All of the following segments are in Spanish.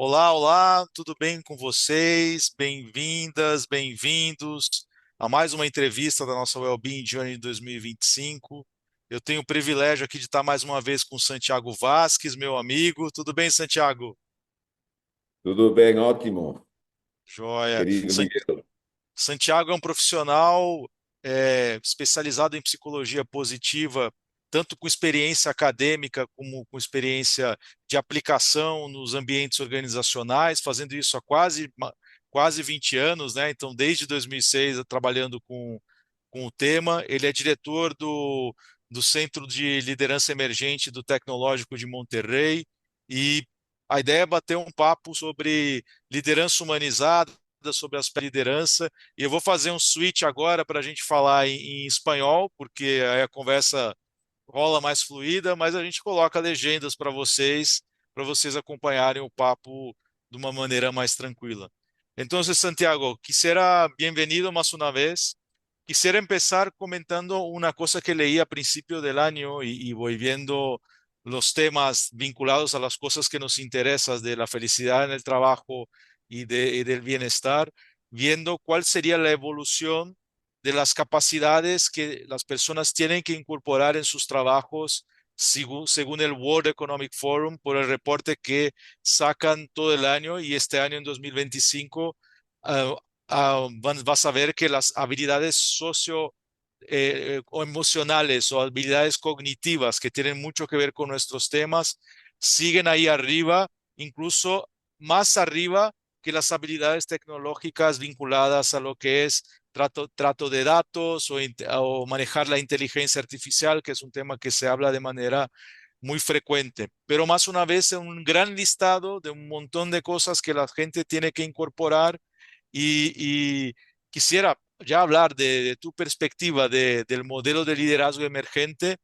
Olá, olá, tudo bem com vocês? Bem-vindas, bem-vindos a mais uma entrevista da nossa Wellbeing Journey 2025. Eu tenho o privilégio aqui de estar mais uma vez com o Santiago Vasques, meu amigo. Tudo bem, Santiago? Tudo bem, ótimo, Joia. querido Miguel. Santiago é um profissional especializado em psicologia positiva, tanto com experiência acadêmica como com experiência de aplicação nos ambientes organizacionais, fazendo isso há quase 20 anos, né? Então, desde 2006, trabalhando com o tema. Ele é diretor do Centro de Liderança Emergente do Tecnológico de Monterrey e a ideia é bater um papo sobre liderança humanizada, sobre a liderança, e eu vou fazer um switch agora para a gente falar em espanhol, porque aí a conversa rola mais fluida, mas a gente coloca legendas para vocês acompanharem o papo de uma maneira mais tranquila. Então, Santiago, quisiera, bienvenido más una vez. Quisiera empezar comentando una cosa que leí a principio del año y voy viendo los temas vinculados a las cosas que nos interesan de la felicidad en el trabajo y del bienestar, viendo cuál sería la evolución de las capacidades que las personas tienen que incorporar en sus trabajos según el World Economic Forum por el reporte que sacan todo el año y este año en 2025 vas a ver que las habilidades o emocionales o habilidades cognitivas que tienen mucho que ver con nuestros temas siguen ahí arriba, incluso más arriba que las habilidades tecnológicas vinculadas a lo que es trato de datos o manejar la inteligencia artificial, que es un tema que se habla de manera muy frecuente. Pero más una vez, es un gran listado de un montón de cosas que la gente tiene que incorporar y quisiera ya hablar de tu perspectiva del modelo de liderazgo emergente,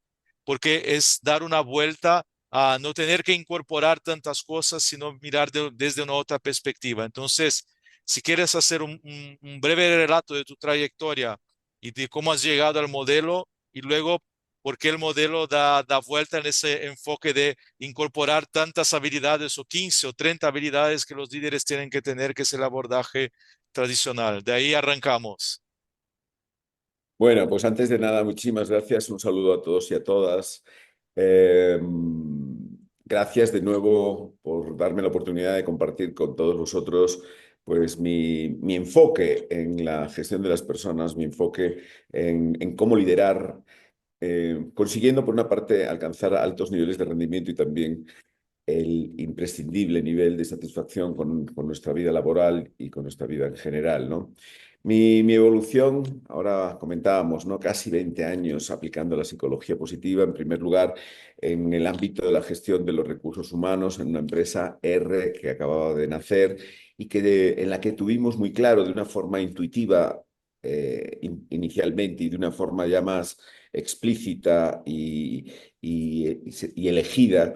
porque es dar una vuelta a no tener que incorporar tantas cosas, sino mirar desde una otra perspectiva. Entonces, si quieres hacer un breve relato de tu trayectoria y de cómo has llegado al modelo y luego por qué el modelo da vuelta en ese enfoque de incorporar tantas habilidades o 15 o 30 habilidades que los líderes tienen que tener, que es el abordaje tradicional. De ahí arrancamos. Bueno, pues antes de nada, muchísimas gracias. Un saludo a todos y a todas. Eh, Gracias de nuevo por darme la oportunidad de compartir con todos vosotros pues mi enfoque en la gestión de las personas, mi enfoque en cómo liderar, consiguiendo por una parte alcanzar altos niveles de rendimiento y también el imprescindible nivel de satisfacción con nuestra vida laboral y con nuestra vida en general, ¿no? Mi evolución, ahora comentábamos, ¿no? Casi 20 años aplicando la psicología positiva, en primer lugar, en el ámbito de la gestión de los recursos humanos, en una empresa R que acababa de nacer y en la que tuvimos muy claro de una forma intuitiva inicialmente y de una forma ya más explícita y elegida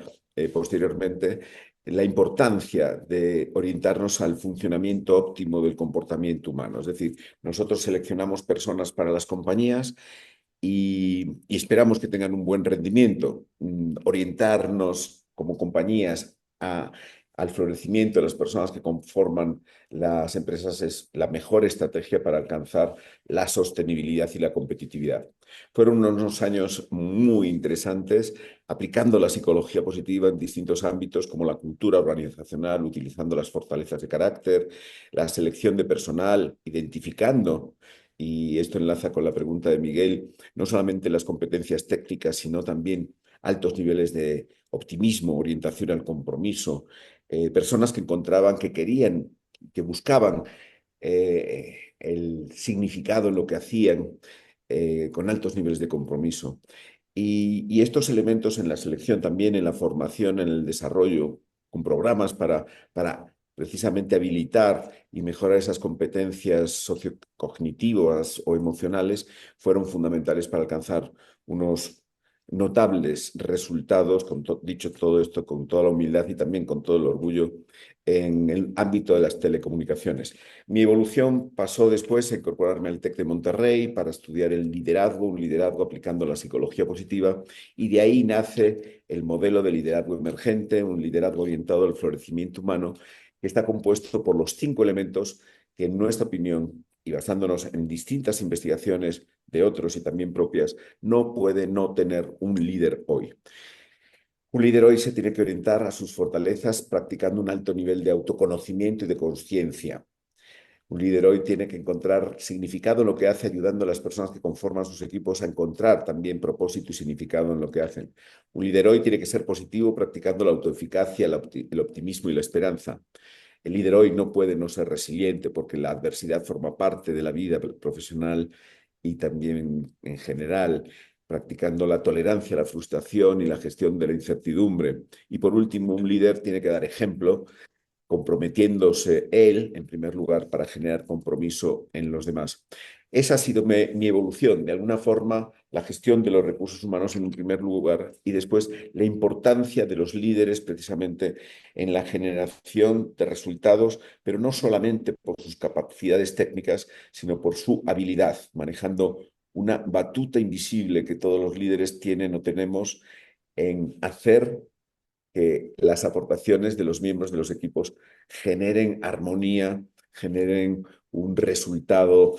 posteriormente, la importancia de orientarnos al funcionamiento óptimo del comportamiento humano. Es decir, nosotros seleccionamos personas para las compañías y esperamos que tengan un buen rendimiento. Orientarnos como compañías al florecimiento de las personas que conforman las empresas es la mejor estrategia para alcanzar la sostenibilidad y la competitividad. Fueron unos años muy interesantes aplicando la psicología positiva en distintos ámbitos como la cultura organizacional, utilizando las fortalezas de carácter, la selección de personal, identificando, y esto enlaza con la pregunta de Miguel, no solamente las competencias técnicas, sino también altos niveles de optimismo, orientación al compromiso, personas que encontraban, que querían, que buscaban el significado en lo que hacían, con altos niveles de compromiso. Y estos elementos en la selección, también en la formación, en el desarrollo, con programas para precisamente habilitar y mejorar esas competencias sociocognitivas o emocionales, fueron fundamentales para alcanzar unos notables resultados, dicho todo esto con toda la humildad y también con todo el orgullo, en el ámbito de las telecomunicaciones. Mi evolución pasó después a incorporarme al TEC de Monterrey para estudiar el liderazgo, un liderazgo aplicando la psicología positiva, y de ahí nace el modelo de liderazgo emergente, un liderazgo orientado al florecimiento humano, que está compuesto por los 5 elementos que, en nuestra opinión, y basándonos en distintas investigaciones de otros y también propias, no puede no tener un líder hoy. Un líder hoy se tiene que orientar a sus fortalezas practicando un alto nivel de autoconocimiento y de conciencia. Un líder hoy tiene que encontrar significado en lo que hace, ayudando a las personas que conforman sus equipos a encontrar también propósito y significado en lo que hacen. Un líder hoy tiene que ser positivo, practicando la autoeficacia, el optimismo y la esperanza. El líder hoy no puede no ser resiliente, porque la adversidad forma parte de la vida profesional y también en general, practicando la tolerancia a la frustración y la gestión de la incertidumbre. Y por último, un líder tiene que dar ejemplo, comprometiéndose él, en primer lugar, para generar compromiso en los demás. Esa ha sido mi evolución, de alguna forma, la gestión de los recursos humanos en un primer lugar, y después la importancia de los líderes precisamente en la generación de resultados, pero no solamente por sus capacidades técnicas, sino por su habilidad, manejando una batuta invisible que todos los líderes tienen o tenemos, en hacer que las aportaciones de los miembros de los equipos generen armonía, generen un resultado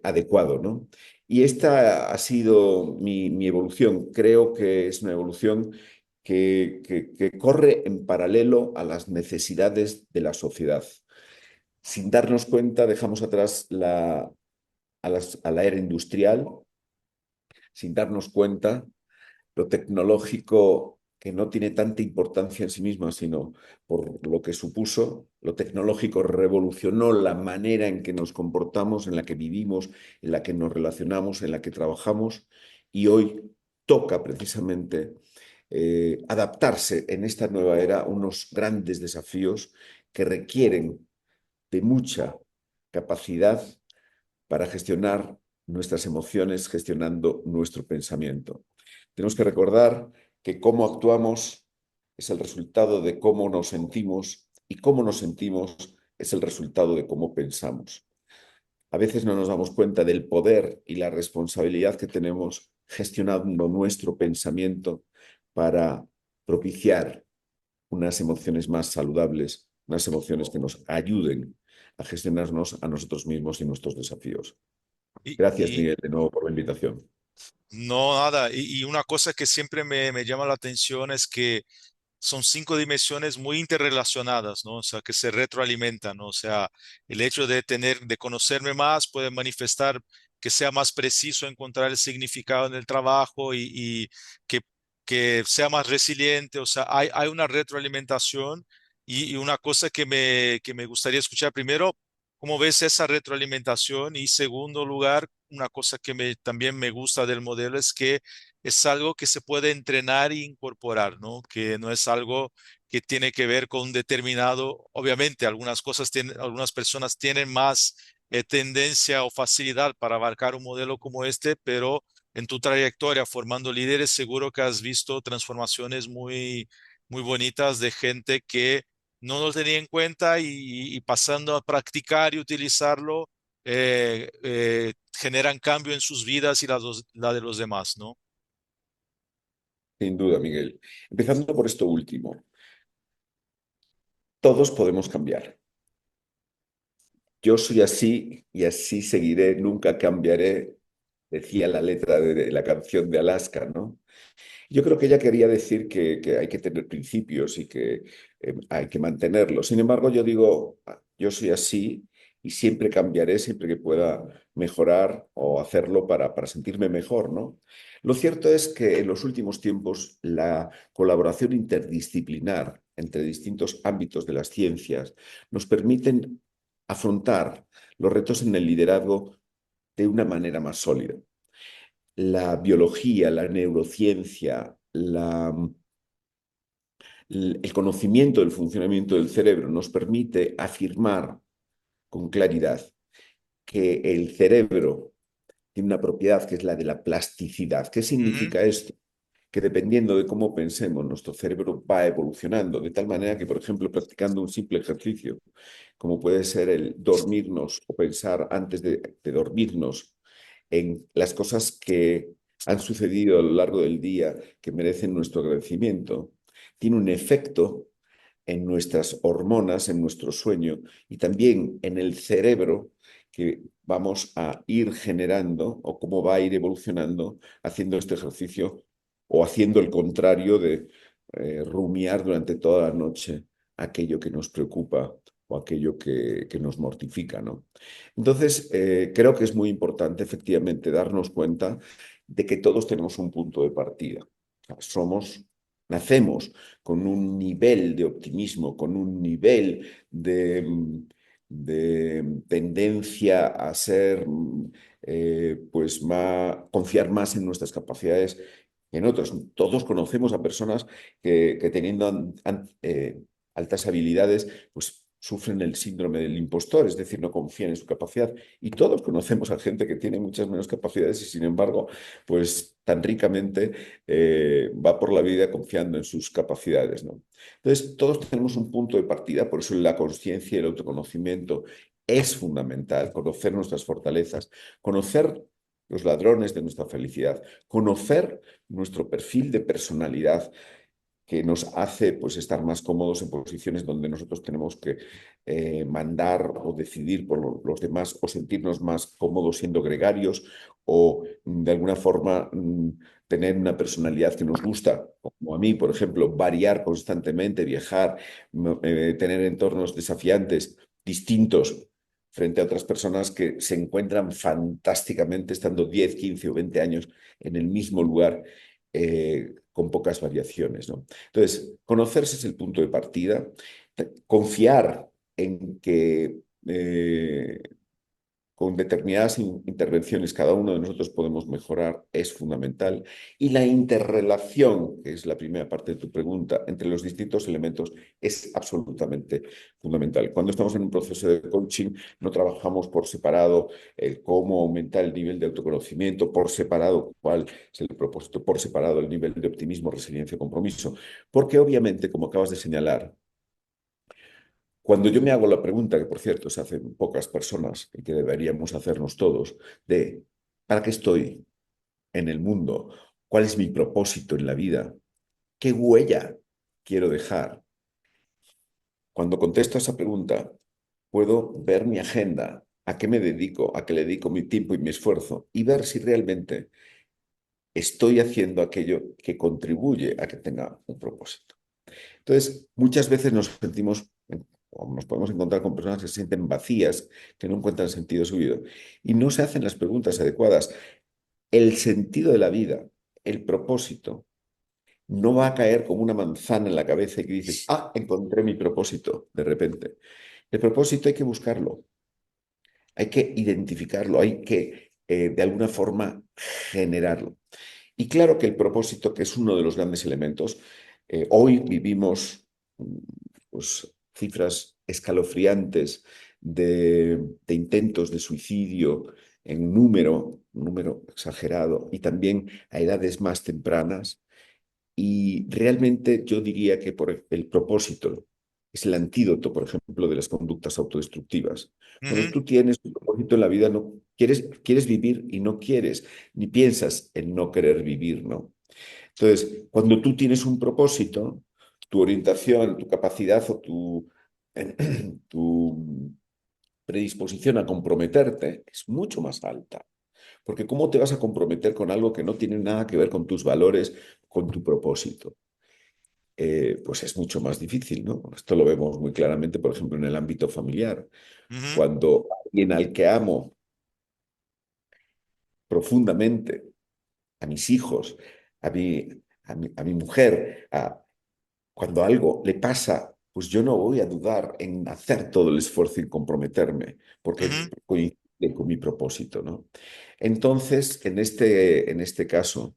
adecuado, ¿no? Y esta ha sido mi evolución. Creo que es una evolución que corre en paralelo a las necesidades de la sociedad. Sin darnos cuenta, dejamos atrás a la era industrial. Sin darnos cuenta, lo tecnológico, que no tiene tanta importancia en sí misma, sino por lo que supuso, lo tecnológico revolucionó la manera en que nos comportamos, en la que vivimos, en la que nos relacionamos, en la que trabajamos, y hoy toca precisamente adaptarse en esta nueva era a unos grandes desafíos que requieren de mucha capacidad para gestionar nuestras emociones, gestionando nuestro pensamiento. Tenemos que recordar que cómo actuamos es el resultado de cómo nos sentimos, y cómo nos sentimos es el resultado de cómo pensamos. A veces no nos damos cuenta del poder y la responsabilidad que tenemos gestionando nuestro pensamiento para propiciar unas emociones más saludables, unas emociones que nos ayuden a gestionarnos a nosotros mismos y nuestros desafíos. Y, Gracias, y Miguel, de nuevo por la invitación. no, nada, y una cosa que siempre me llama la atención es que son 5 dimensiones muy interrelacionadas, ¿no? O sea, que se retroalimentan, ¿no? O sea, el hecho de conocerme más puede manifestar que sea más preciso encontrar el significado en el trabajo y que, que sea más resiliente. O sea, hay una retroalimentación y una cosa que me gustaría escuchar primero, ¿cómo ves esa retroalimentación? Y segundo lugar, una cosa que también me gusta del modelo es que es algo que se puede entrenar e incorporar, ¿no? Que no es algo que tiene que ver con un determinado, obviamente algunas cosas tienen, algunas personas tienen más tendencia o facilidad para abarcar un modelo como este, pero en tu trayectoria formando líderes seguro que has visto transformaciones muy bonitas de gente que no lo tenía en cuenta y pasando a practicar y utilizarlo, generan cambio en sus vidas y la de los demás, ¿no? Sin duda, Miguel. Empezando por esto último, todos podemos cambiar. Yo soy así y así seguiré, nunca cambiaré, decía la letra de la canción de Alaska, ¿no? Yo creo que ella quería decir que hay que tener principios y que hay que mantenerlos. Sin embargo, yo digo, yo soy así y siempre cambiaré, siempre que pueda mejorar o hacerlo para sentirme mejor, ¿no? Lo cierto es que en los últimos tiempos la colaboración interdisciplinar entre distintos ámbitos de las ciencias nos permiten afrontar los retos en el liderazgo de una manera más sólida. La biología, la neurociencia, el conocimiento del funcionamiento del cerebro nos permite afirmar con claridad que el cerebro tiene una propiedad que es la de la plasticidad. ¿Qué Ujú. significa esto? Que dependiendo de cómo pensemos, nuestro cerebro va evolucionando, de tal manera que, por ejemplo, practicando un simple ejercicio, como puede ser el dormirnos o pensar antes de dormirnos en las cosas que han sucedido a lo largo del día que merecen nuestro agradecimiento, tiene un efecto en nuestras hormonas, en nuestro sueño y también en el cerebro que vamos a ir generando o cómo va a ir evolucionando haciendo este ejercicio o haciendo el contrario de rumiar durante toda la noche aquello que nos preocupa o aquello que nos mortifica, ¿no? Entonces, creo que es muy importante efectivamente darnos cuenta de que todos tenemos un punto de partida. O sea, nacemos con un nivel de optimismo, con un nivel de tendencia a ser, pues, confiar más en nuestras capacidades que en otros. Todos conocemos a personas que teniendo altas habilidades, pues sufren el síndrome del impostor, es decir, no confían en su capacidad. Y todos conocemos a gente que tiene muchas menos capacidades y, sin embargo, pues tan ricamente va por la vida confiando en sus capacidades, ¿no? Entonces, todos tenemos un punto de partida, por eso la conciencia y el autoconocimiento es fundamental, conocer nuestras fortalezas, conocer los ladrones de nuestra felicidad, conocer nuestro perfil de personalidad que nos hace pues, estar más cómodos en posiciones donde nosotros tenemos que mandar o decidir por los demás o sentirnos más cómodos siendo gregarios o de alguna forma tener una personalidad que nos gusta, como a mí, por ejemplo, variar constantemente, viajar, tener entornos desafiantes, distintos frente a otras personas que se encuentran fantásticamente estando 10, 15 o 20 años en el mismo lugar con pocas variaciones, ¿no? Entonces, conocerse es el punto de partida, confiar en que con determinadas intervenciones cada uno de nosotros podemos mejorar es fundamental. Y la interrelación, que es la primera parte de tu pregunta, entre los distintos elementos es absolutamente fundamental. Cuando estamos en un proceso de coaching, no trabajamos por separado el cómo aumentar el nivel de autoconocimiento, por separado cuál es el propósito, por separado el nivel de optimismo, resiliencia, compromiso. Porque obviamente, como acabas de señalar, cuando yo me hago la pregunta, que por cierto se hacen pocas personas y que deberíamos hacernos todos, de ¿para qué estoy en el mundo? ¿Cuál es mi propósito en la vida? ¿Qué huella quiero dejar? Cuando contesto a esa pregunta, puedo ver mi agenda, a qué me dedico, a qué le dedico mi tiempo y mi esfuerzo y ver si realmente estoy haciendo aquello que contribuye a que tenga un propósito. Entonces, muchas veces nos sentimos, o nos podemos encontrar con personas que se sienten vacías, que no encuentran sentido a su vida y no se hacen las preguntas adecuadas. El sentido de la vida, el propósito, no va a caer como una manzana en la cabeza y que dices, ah, encontré mi propósito de repente. El propósito hay que buscarlo, hay que identificarlo, hay que de alguna forma generarlo. Y claro que el propósito, que es uno de los grandes elementos, hoy vivimos pues, cifras escalofriantes de intentos de suicidio en un número exagerado, y también a edades más tempranas. Y realmente yo diría que por el propósito es el antídoto, por ejemplo, de las conductas autodestructivas. Cuando Ujú. tú tienes un propósito en la vida, no quieres vivir y no quieres, ni piensas en no querer vivir, ¿no? Entonces, cuando tú tienes un propósito, tu orientación, tu capacidad o tu predisposición a comprometerte es mucho más alta. Porque ¿cómo te vas a comprometer con algo que no tiene nada que ver con tus valores, con tu propósito? Pues es mucho más difícil, ¿no? Esto lo vemos muy claramente, por ejemplo, en el ámbito familiar. Ujú. Cuando alguien al que amo profundamente, a mis hijos, a mi mujer, cuando algo le pasa, pues yo no voy a dudar en hacer todo el esfuerzo y comprometerme, porque Ujú. coincide con mi propósito, ¿no? Entonces, en este caso,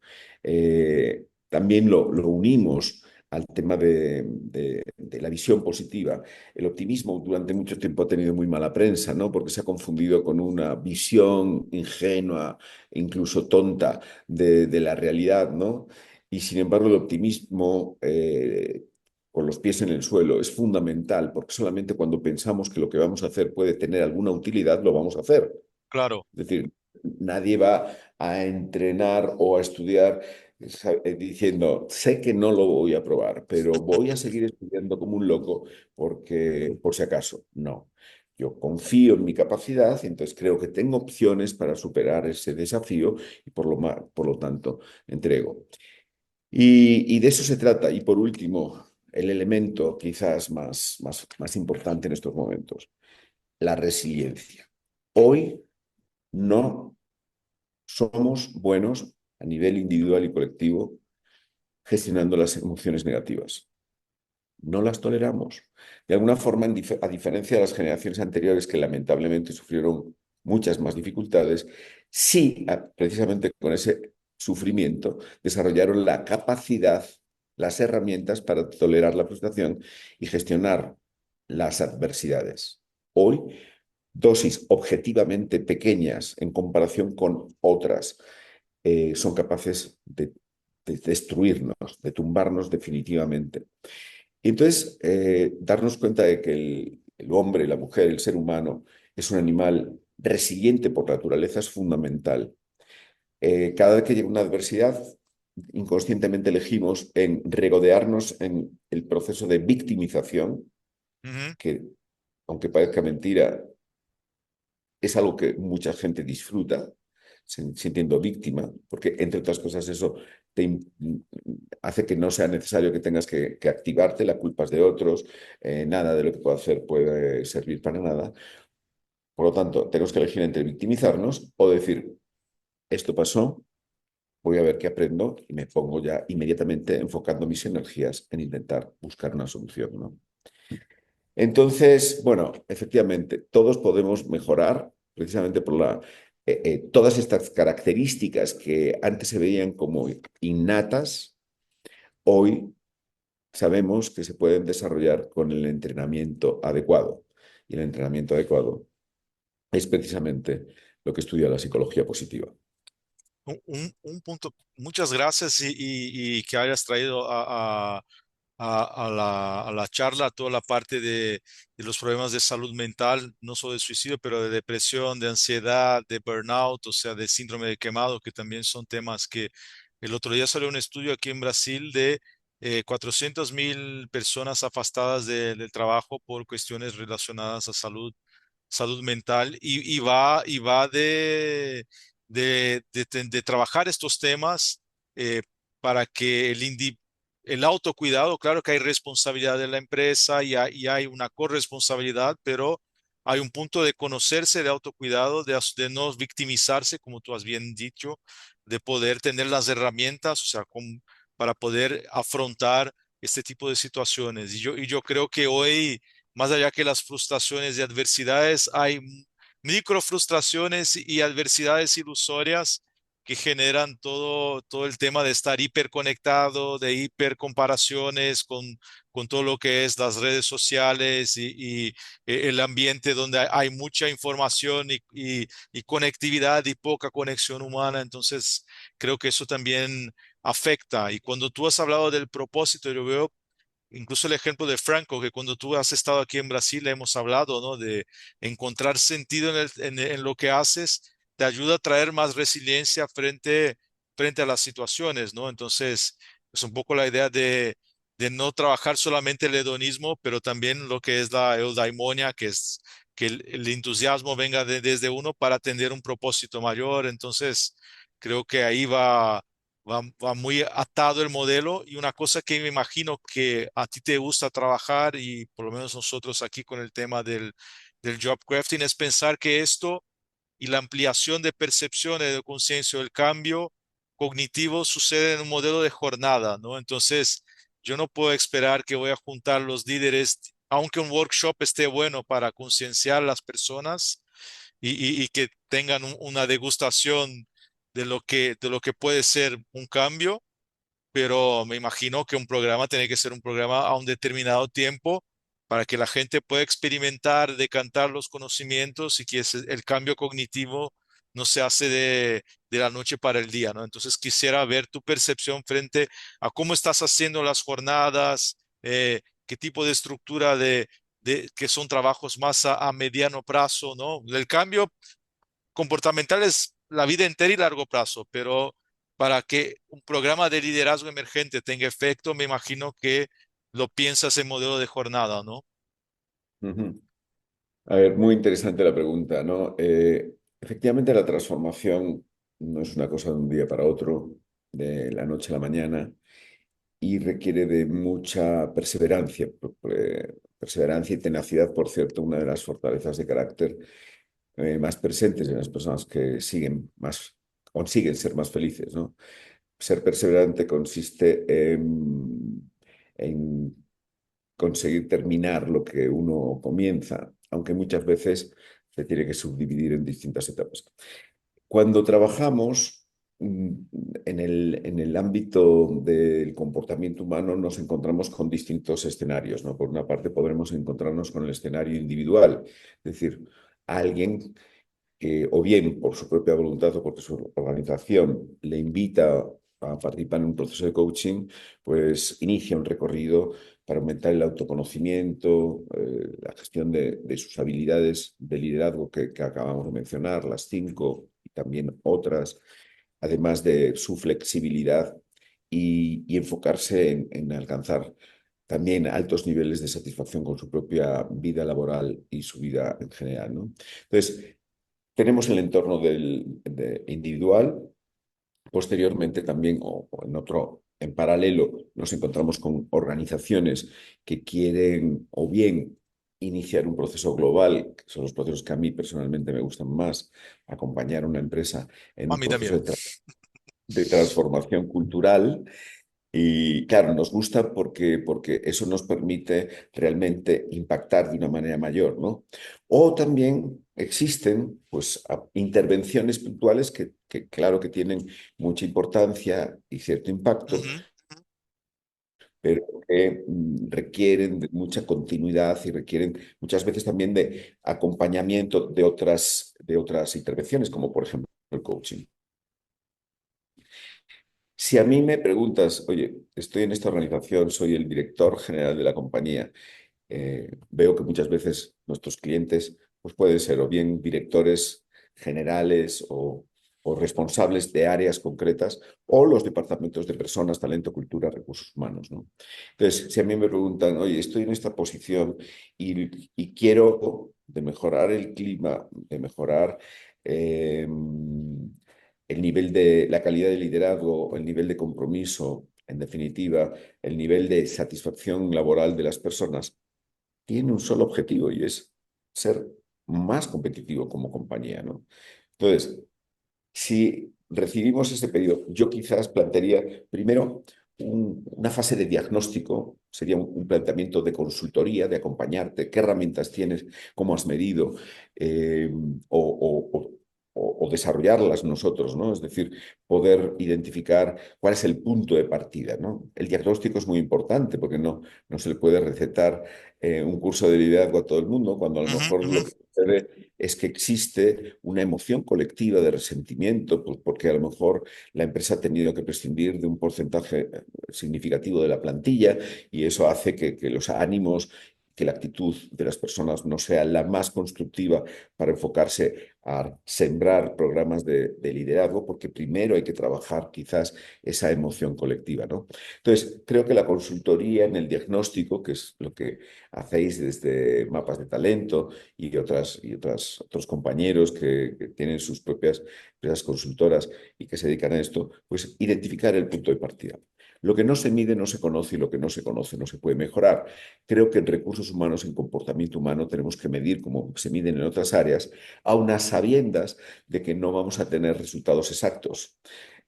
también lo unimos al tema de la visión positiva. El optimismo durante mucho tiempo ha tenido muy mala prensa, ¿no? Porque se ha confundido con una visión ingenua, incluso tonta, de la realidad, ¿no? Y sin embargo, el optimismo con los pies en el suelo es fundamental, porque solamente cuando pensamos que lo que vamos a hacer puede tener alguna utilidad, lo vamos a hacer. Claro. Es decir, nadie va a entrenar o a estudiar diciendo, sé que no lo voy a probar, pero voy a seguir estudiando como un loco porque, por si acaso, no. Yo confío en mi capacidad y entonces creo que tengo opciones para superar ese desafío y por lo tanto entrego. Y de eso se trata. Y por último, el elemento quizás más importante en estos momentos, la resiliencia. Hoy no somos buenos a nivel individual y colectivo gestionando las emociones negativas. No las toleramos. De alguna forma, a diferencia de las generaciones anteriores que lamentablemente sufrieron muchas más dificultades, sí, precisamente con ese sufrimiento, desarrollaron la capacidad, las herramientas para tolerar la frustración y gestionar las adversidades. Hoy, dosis objetivamente pequeñas en comparación con otras son capaces de destruirnos, de tumbarnos definitivamente. Y entonces, darnos cuenta de que el hombre, la mujer, el ser humano es un animal resiliente por naturaleza es fundamental. Cada vez que llega una adversidad, inconscientemente elegimos en regodearnos en el proceso de victimización, Ujú. que aunque parezca mentira, es algo que mucha gente disfruta, sintiendo víctima, porque entre otras cosas eso te hace que no sea necesario que tengas que activarte, la culpa es de otros, nada de lo que puedo hacer puede servir para nada. Por lo tanto, tenemos que elegir entre victimizarnos o decir, esto pasó, voy a ver qué aprendo y me pongo ya inmediatamente enfocando mis energías en intentar buscar una solución, ¿no? Entonces, bueno, efectivamente, todos podemos mejorar precisamente por todas estas características que antes se veían como innatas, hoy sabemos que se pueden desarrollar con el entrenamiento adecuado. Y el entrenamiento adecuado es precisamente lo que estudia la psicología positiva. Un punto, muchas gracias y que hayas traído a la charla toda la parte de los problemas de salud mental, no solo de suicidio, pero de depresión, de ansiedad, de burnout, o sea, de síndrome de quemado, que también son temas que el otro día salió un estudio aquí en Brasil de 400.000 personas afectadas del trabajo por cuestiones relacionadas a salud mental y va de trabajar estos temas para que el autocuidado, claro que hay responsabilidad de la empresa y hay una corresponsabilidad, pero hay un punto de conocerse, de autocuidado, de no victimizarse, como tú has bien dicho, de poder tener las herramientas, o sea, para poder afrontar este tipo de situaciones. Y yo creo que hoy, más allá que las frustraciones y adversidades, hay micro frustraciones y adversidades ilusorias que generan todo el tema de estar hiperconectado, de hipercomparaciones con todo lo que es las redes sociales y el ambiente donde hay mucha información y conectividad y poca conexión humana. Entonces, creo que eso también afecta. Y cuando tú has hablado del propósito, yo veo incluso el ejemplo de Franco, que cuando tú has estado aquí en Brasil hemos hablado, ¿no? De encontrar sentido en lo que haces, te ayuda a traer más resiliencia frente a las situaciones, ¿no? Entonces, es un poco la idea de no trabajar solamente el hedonismo, pero también lo que es la eudaimonia, que es que el entusiasmo venga desde uno para tener un propósito mayor. Entonces, creo que ahí va muy atado el modelo y una cosa que me imagino que a ti te gusta trabajar y por lo menos nosotros aquí con el tema del job crafting es pensar que esto y la ampliación de percepciones de conciencia o el cambio cognitivo sucede en un modelo de jornada, ¿no? Entonces, yo no puedo esperar que voy a juntar los líderes, aunque un workshop esté bueno para concienciar a las personas y que tengan una degustación de lo que puede ser un cambio, pero me imagino que un programa tiene que ser un programa a un determinado tiempo para que la gente pueda experimentar, decantar los conocimientos y que el cambio cognitivo no se hace de la noche para el día, ¿no? Entonces quisiera ver tu percepción frente a cómo estás haciendo las jornadas, qué tipo de estructura que son trabajos más a mediano plazo, ¿no? El cambio comportamental es la vida entera y largo plazo, pero para que un programa de liderazgo emergente tenga efecto, me imagino que lo piensas en modelo de jornada, ¿no? Ujú. A ver, muy interesante la pregunta, ¿no? Efectivamente, la transformación no es una cosa de un día para otro, de la noche a la mañana, y requiere de mucha perseverancia. Perseverancia y tenacidad, por cierto, una de las fortalezas de carácter más presentes en las personas que siguen más, consiguen ser más felices, ¿no? Ser perseverante consiste en conseguir terminar lo que uno comienza, aunque muchas veces se tiene que subdividir en distintas etapas. Cuando trabajamos en el ámbito del comportamiento humano, nos encontramos con distintos escenarios, ¿no? Por una parte, podremos encontrarnos con el escenario individual, es decir, alguien que o bien por su propia voluntad o porque su organización le invita a participar en un proceso de coaching, pues inicia un recorrido para aumentar el autoconocimiento, la gestión de sus habilidades de liderazgo que acabamos de mencionar, las cinco y también otras, además de su flexibilidad y enfocarse en alcanzar también altos niveles de satisfacción con su propia vida laboral y su vida en general, ¿no? Entonces, tenemos el entorno individual. Posteriormente también, o en otro, en paralelo, nos encontramos con organizaciones que quieren o bien iniciar un proceso global, que son los procesos que a mí personalmente me gustan más, acompañar a una empresa en A un mí proceso también. de transformación cultural y claro, nos gusta porque eso nos permite realmente impactar de una manera mayor, ¿no? O también existen pues, intervenciones puntuales que claro que tienen mucha importancia y cierto impacto, Ujú. pero que requieren de mucha continuidad y requieren muchas veces también de acompañamiento de otras intervenciones, como por ejemplo el coaching. Si a mí me preguntas, oye, estoy en esta organización, soy el director general de la compañía, veo que muchas veces nuestros clientes pues pueden ser o bien directores generales o responsables de áreas concretas o los departamentos de personas, talento, cultura, recursos humanos, ¿no? Entonces, si a mí me preguntan, oye, estoy en esta posición y quiero de mejorar el clima, de mejorar el nivel de la calidad de liderazgo, el nivel de compromiso, en definitiva, el nivel de satisfacción laboral de las personas, tiene un solo objetivo y es ser más competitivo como compañía, ¿no? Entonces, si recibimos ese pedido, yo quizás plantearía primero una fase de diagnóstico, sería un planteamiento de consultoría, de acompañarte, qué herramientas tienes, cómo has medido, eh, o desarrollarlas nosotros, ¿no? Es decir, poder identificar cuál es el punto de partida, ¿no? El diagnóstico es muy importante porque no se le puede recetar un curso de liderazgo a todo el mundo, cuando a lo Ujú, mejor ujú. lo que sucede es que existe una emoción colectiva de resentimiento, pues porque a lo mejor la empresa ha tenido que prescindir de un porcentaje significativo de la plantilla y eso hace que los ánimos, que la actitud de las personas no sea la más constructiva para enfocarse a sembrar programas de liderazgo, porque primero hay que trabajar quizás esa emoción colectiva, ¿no? Entonces, creo que la consultoría en el diagnóstico, que es lo que hacéis desde mapas de talento otros compañeros que tienen sus propias empresas consultoras y que se dedican a esto, pues identificar el punto de partida. Lo que no se mide no se conoce y lo que no se conoce no se puede mejorar. Creo que en recursos humanos, en comportamiento humano, tenemos que medir como se miden en otras áreas, a unas sabiendas de que no vamos a tener resultados exactos.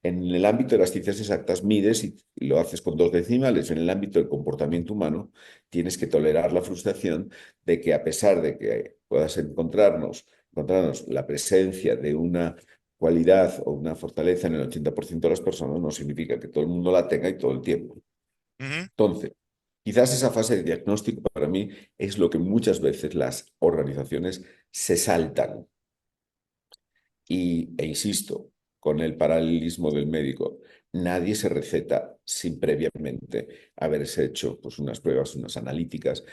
En el ámbito de las ciencias exactas mides y lo haces con dos decimales. En el ámbito del comportamiento humano tienes que tolerar la frustración de que a pesar de que puedas encontrarnos la presencia de una cualidad o una fortaleza en el 80% de las personas, no significa que todo el mundo la tenga y todo el tiempo. Ujú. Entonces, quizás esa fase de diagnóstico para mí es lo que muchas veces las organizaciones se saltan. E insisto, con el paralelismo del médico, nadie se receta sin previamente haberse hecho pues, unas pruebas, unas analíticas,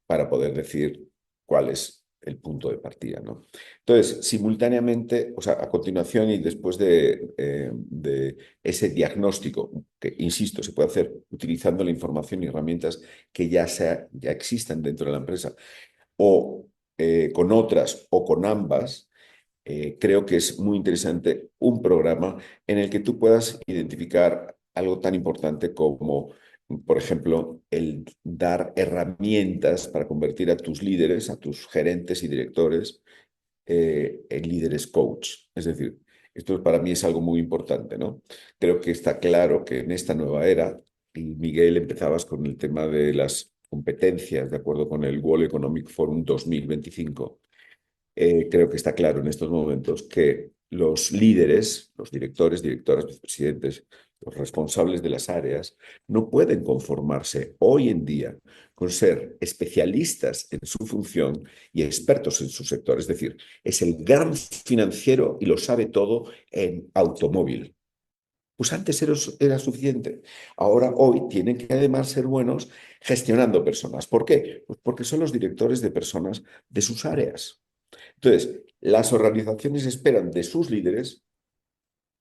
para poder decir cuál es el punto de partida, ¿no? Entonces, simultáneamente, o sea, a continuación y después de ese diagnóstico, que, insisto, se puede hacer utilizando la información y herramientas que ya existan dentro de la empresa, o con otras o con ambas, creo que es muy interesante un programa en el que tú puedas identificar algo tan importante como, por ejemplo, el dar herramientas para convertir a tus líderes, a tus gerentes y directores, en líderes coach. Es decir, esto para mí es algo muy importante, ¿no? Creo que está claro que en esta nueva era, y Miguel, empezabas con el tema de las competencias, de acuerdo con el World Economic Forum 2025. Creo que está claro en estos momentos que los líderes, los directores, directoras, vicepresidentes, los responsables de las áreas, no pueden conformarse hoy en día con ser especialistas en su función y expertos en su sector. Es decir, es el gran financiero y lo sabe todo en automóvil. Pues antes era suficiente. Ahora, hoy, tienen que además ser buenos gestionando personas. ¿Por qué? Pues porque son los directores de personas de sus áreas. Entonces, las organizaciones esperan de sus líderes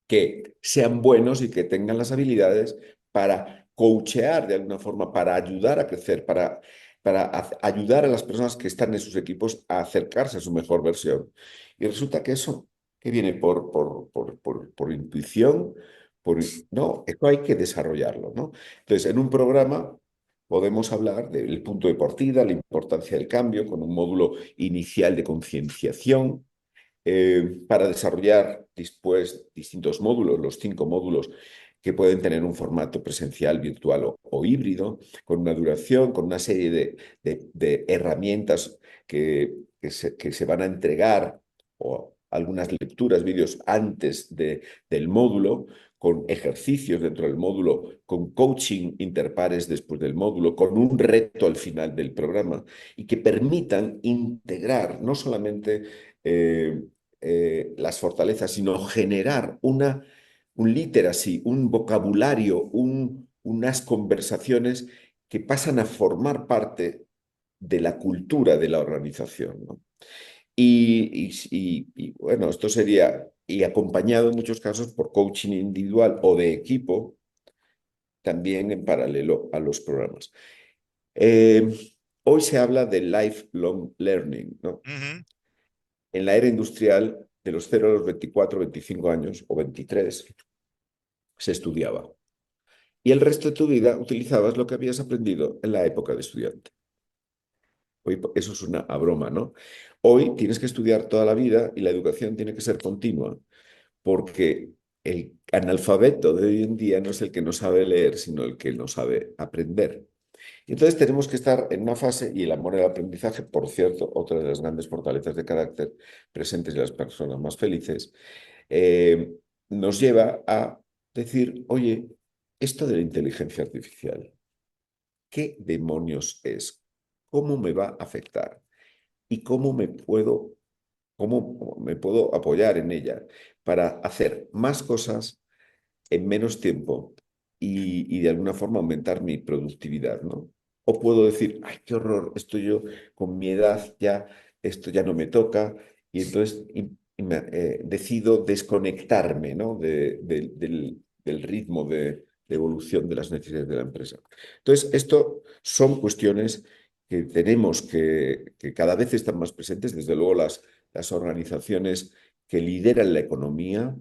que sean buenos y que tengan las habilidades para coachear de alguna forma, para ayudar a crecer, para ayudar a las personas que están en sus equipos a acercarse a su mejor versión. Y resulta que eso que viene por intuición, no, esto hay que desarrollarlo, ¿no? Entonces, en un programa podemos hablar del punto de partida, la importancia del cambio, con un módulo inicial de concienciación, para desarrollar después distintos módulos, los 5 módulos que pueden tener un formato presencial, virtual o híbrido, con una duración, con una serie de herramientas que se van a entregar, o algunas lecturas, vídeos antes del módulo, con ejercicios dentro del módulo, con coaching interpares después del módulo, con un reto al final del programa, y que permitan integrar no solamente las fortalezas, sino generar un literacy, un vocabulario, unas conversaciones que pasan a formar parte de la cultura de la organización, ¿no? Bueno, esto sería, y acompañado en muchos casos por coaching individual o de equipo, también en paralelo a los programas. Eh, Hoy se habla de lifelong learning, ¿no? Ujú. En la era industrial, de los 0 a los 24, 25 años o 23, se estudiaba. Y el resto de tu vida utilizabas lo que habías aprendido en la época de estudiante. Hoy eso es una broma, ¿no? Hoy tienes que estudiar toda la vida y la educación tiene que ser continua, porque el analfabeto de hoy en día no es el que no sabe leer, sino el que no sabe aprender. Y entonces tenemos que estar en una fase, y el amor al aprendizaje, por cierto, otra de las grandes fortalezas de carácter presentes en las personas más felices, eh, nos lleva a decir, oye, esto de la inteligencia artificial, ¿qué demonios es? ¿Cómo me va a afectar? ¿Y cómo me puedo apoyar en ella para hacer más cosas en menos tiempo y de alguna forma aumentar mi productividad, ¿no? O puedo decir, ay, qué horror, esto yo con mi edad ya, esto ya no me toca, y entonces decido desconectarme, ¿no? Del ritmo de evolución de las necesidades de la empresa. Entonces, esto son cuestiones que tenemos que cada vez están más presentes, desde luego las organizaciones que lideran la economía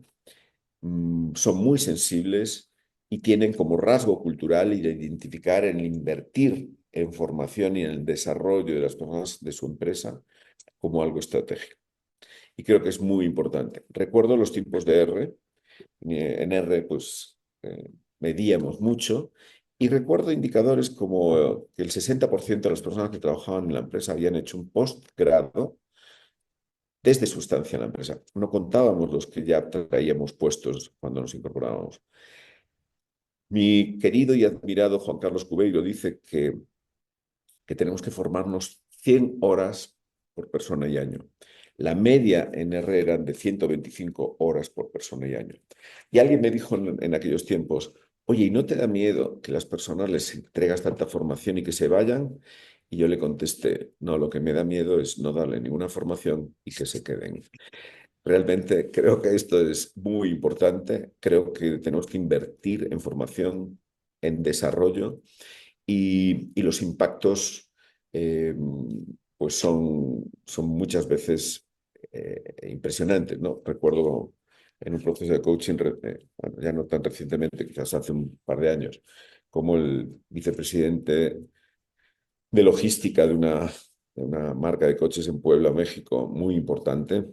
son muy sensibles y tienen como rasgo cultural el identificar, el invertir en formación y en el desarrollo de las personas de su empresa como algo estratégico. Y creo que es muy importante. Recuerdo los tiempos de R. En R, pues, medíamos mucho. Y recuerdo indicadores como que el 60% de las personas que trabajaban en la empresa habían hecho un postgrado desde su estancia en la empresa. No contábamos los que ya traíamos puestos cuando nos incorporábamos. Mi querido y admirado Juan Carlos Cubeiro dice que tenemos que formarnos 100 horas por persona y año. La media en R eran de 125 horas por persona y año. Y alguien me dijo en aquellos tiempos, oye, ¿y no te da miedo que las personas les entregas tanta formación y que se vayan? Y yo le contesté, no, lo que me da miedo es no darle ninguna formación y que se queden. Realmente creo que esto es muy importante. Creo que tenemos que invertir en formación, en desarrollo y los impactos eh, pues son muchas veces impresionantes, ¿no? Recuerdo en un proceso de coaching, bueno, ya no tan recientemente, quizás hace un par de años, como el vicepresidente de logística de una marca de coches en Puebla, México, muy importante,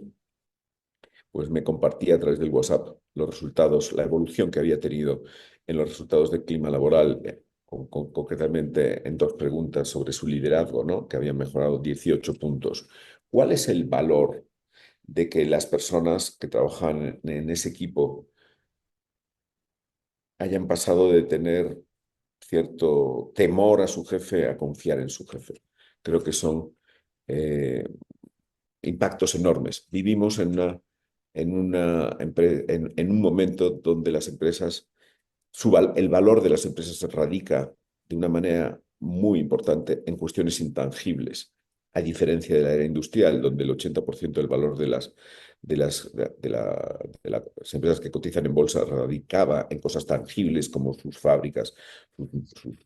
pues me compartía a través del WhatsApp los resultados, la evolución que había tenido en los resultados del clima laboral, concretamente en dos preguntas sobre su liderazgo, ¿no? Que habían mejorado 18 puntos. ¿Cuál es el valor de que las personas que trabajan en ese equipo hayan pasado de tener cierto temor a su jefe a confiar en su jefe? Creo que son eh, impactos enormes. Vivimos en un momento donde las empresas, el valor de las empresas se radica de una manera muy importante en cuestiones intangibles, a diferencia de la era industrial, donde el 80% del valor de las empresas que cotizan en bolsa radicaba en cosas tangibles como sus fábricas, sus, sus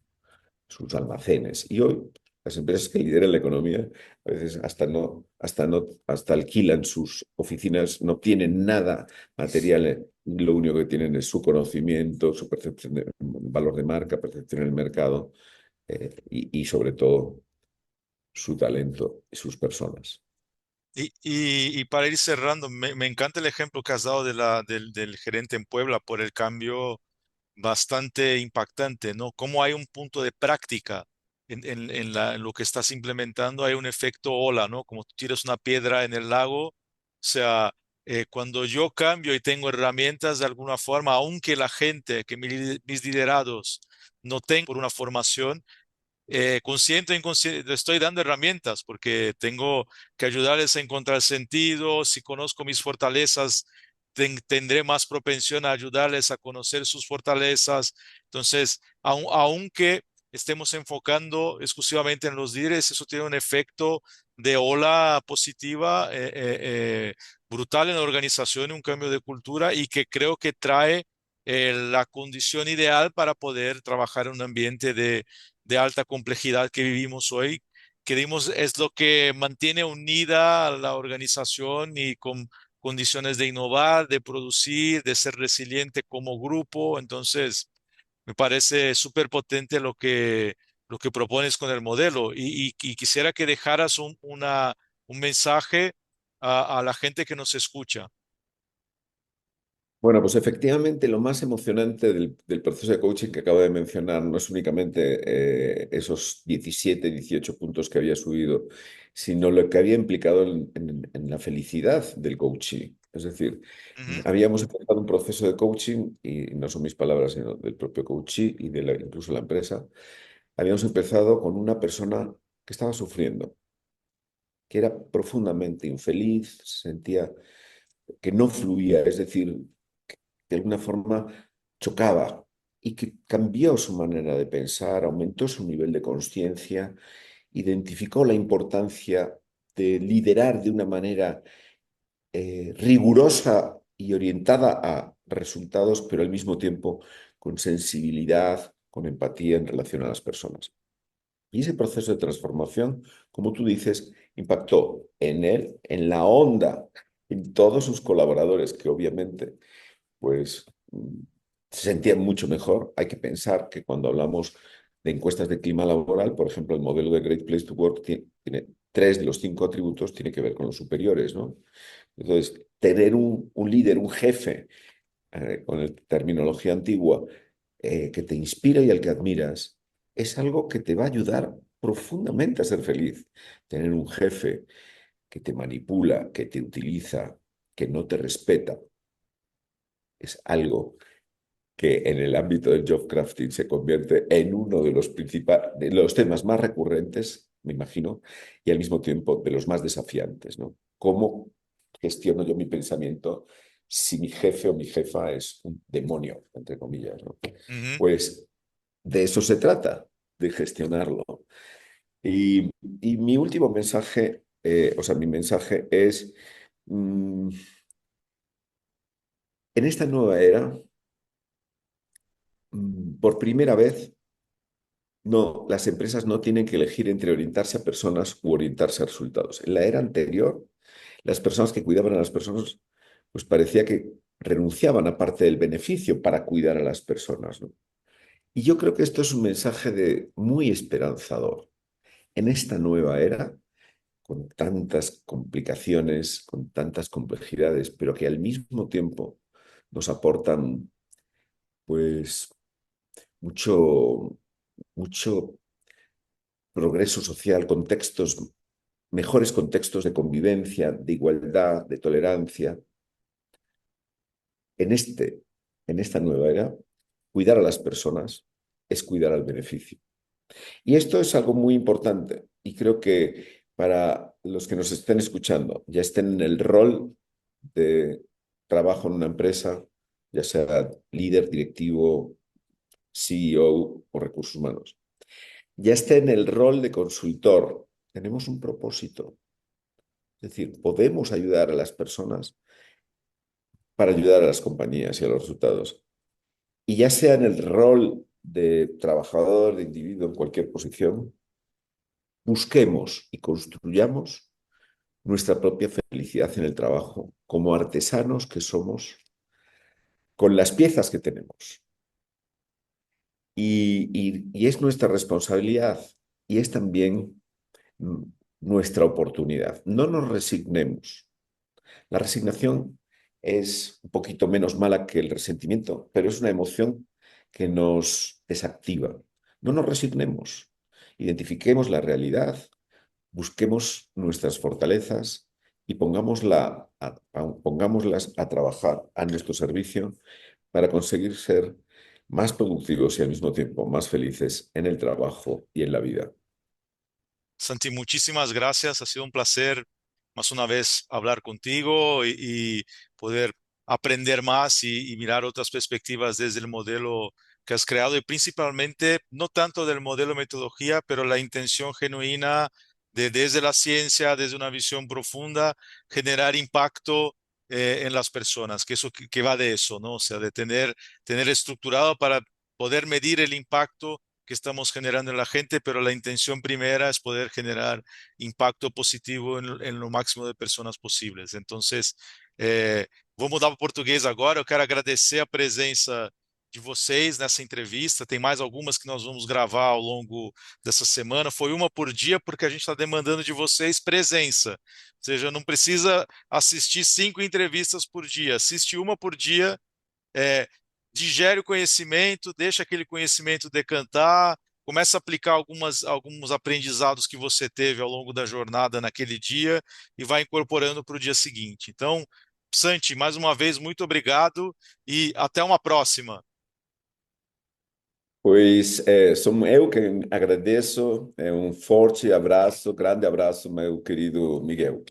sus almacenes. Y hoy las empresas que lideran la economía a veces hasta alquilan sus oficinas, no tienen nada material, lo único que tienen es su conocimiento, su percepción de valor de marca, percepción del mercado y sobre todo su talento y sus personas. Y para ir cerrando, me encanta el ejemplo que has dado del gerente en Puebla por el cambio bastante impactante, ¿no? Cómo hay un punto de práctica en lo que estás implementando, hay un efecto ola, ¿no? Como tú tiras una piedra en el lago, o sea, cuando yo cambio y tengo herramientas de alguna forma, aunque la gente, que mis liderados no tengan por una formación, consciente o inconsciente, le estoy dando herramientas porque tengo que ayudarles a encontrar sentido. Si conozco mis fortalezas, tendré más propensión a ayudarles a conocer sus fortalezas. Entonces, aunque estemos enfocando exclusivamente en los líderes, eso tiene un efecto de ola positiva brutal en la organización, un cambio de cultura y que creo que trae la condición ideal para poder trabajar en un ambiente de alta complejidad que vivimos hoy, que dimos, es lo que mantiene unida a la organización y con condiciones de innovar, de producir, de ser resiliente como grupo. Entonces, me parece súper potente lo que propones con el modelo y quisiera que dejaras un mensaje a la gente que nos escucha. Bueno, pues efectivamente lo más emocionante del proceso de coaching que acabo de mencionar no es únicamente esos 17, 18 puntos que había subido, sino lo que había implicado en la felicidad del coaching. Es decir, Ujú. habíamos empezado un proceso de coaching, y no son mis palabras, sino del propio coachee y de incluso la empresa. Habíamos empezado con una persona que estaba sufriendo, que era profundamente infeliz, sentía que no fluía, es decir, que de alguna forma chocaba y que cambió su manera de pensar, aumentó su nivel de conciencia, identificó la importancia de liderar de una manera rigurosa y orientada a resultados, pero al mismo tiempo con sensibilidad, con empatía en relación a las personas. Y ese proceso de transformación, como tú dices, impactó en él, en la onda, en todos sus colaboradores, que obviamente pues se sentían mucho mejor. Hay que pensar que cuando hablamos de encuestas de clima laboral, por ejemplo, el modelo de Great Place to Work tiene tres de los cinco atributos, tiene que ver con los superiores, ¿no? Entonces, tener un líder, un jefe, con la terminología antigua, que te inspira y al que admiras, es algo que te va a ayudar profundamente a ser feliz. Tener un jefe que te manipula, que te utiliza, que no te respeta, es algo que en el ámbito del job crafting se convierte en uno de los principales, de los temas más recurrentes, me imagino, y al mismo tiempo de los más desafiantes, ¿no? ¿Cómo gestiono yo mi pensamiento si mi jefe o mi jefa es un demonio, entre comillas, ¿no? Ujú. Pues de eso se trata, de gestionarlo. Y mi último mensaje, o sea, mi mensaje es, mm, en esta nueva era, por primera vez, no, las empresas no tienen que elegir entre orientarse a personas u orientarse a resultados. En la era anterior, las personas que cuidaban a las personas, pues parecía que renunciaban a parte del beneficio para cuidar a las personas, ¿no? Y yo creo que esto es un mensaje muy esperanzador. En esta nueva era, con tantas complicaciones, con tantas complejidades, pero que al mismo tiempo nos aportan, pues, mucho, mucho progreso social, mejores contextos de convivencia, de igualdad, de tolerancia. En, este, en esta nueva era, cuidar a las personas es cuidar al beneficio. Y esto es algo muy importante y creo que para los que nos estén escuchando, ya estén en el rol de trabajo en una empresa, ya sea líder, directivo, CEO o recursos humanos, ya esté en el rol de consultor, tenemos un propósito. Es decir, podemos ayudar a las personas para ayudar a las compañías y a los resultados. Y ya sea en el rol de trabajador, de individuo, en cualquier posición, busquemos y construyamos nuestra propia felicidad en el trabajo, como artesanos que somos, con las piezas que tenemos. Y es nuestra responsabilidad y es también mm, nuestra oportunidad. No nos resignemos. La resignación es un poquito menos mala que el resentimiento, pero es una emoción que nos desactiva. No nos resignemos. Identifiquemos la realidad, busquemos nuestras fortalezas y pongámoslas a trabajar a nuestro servicio para conseguir ser más productivos y al mismo tiempo más felices en el trabajo y en la vida. Santi, muchísimas gracias. Ha sido un placer más una vez hablar contigo y poder aprender más y mirar otras perspectivas desde el modelo que has creado y principalmente no tanto del modelo metodología, pero la intención genuina de desde la ciencia, desde una visión profunda, generar impacto en las personas, que eso que va de eso, ¿no? O sea, de tener estructurado para poder medir el impacto que estamos generando en la gente, pero la intención primera es poder generar impacto positivo en lo máximo de personas posibles. Entonces, vou mudar para o português agora. Eu quero agradecer a presença de vocês nessa entrevista. Tem mais algumas que nós vamos gravar ao longo dessa semana. Foi uma por dia, porque a gente está demandando de vocês presença. Ou seja, não precisa assistir 5 entrevistas por dia. Assiste uma por dia, é, digere o conhecimento, deixa aquele conhecimento decantar, começa a aplicar alguns aprendizados que você teve ao longo da jornada naquele dia e vai incorporando para o dia seguinte. Então, Santi, mais uma vez, muito obrigado e até uma próxima. Pois sou eu que agradeço, um forte abraço, grande abraço, meu querido Miguel.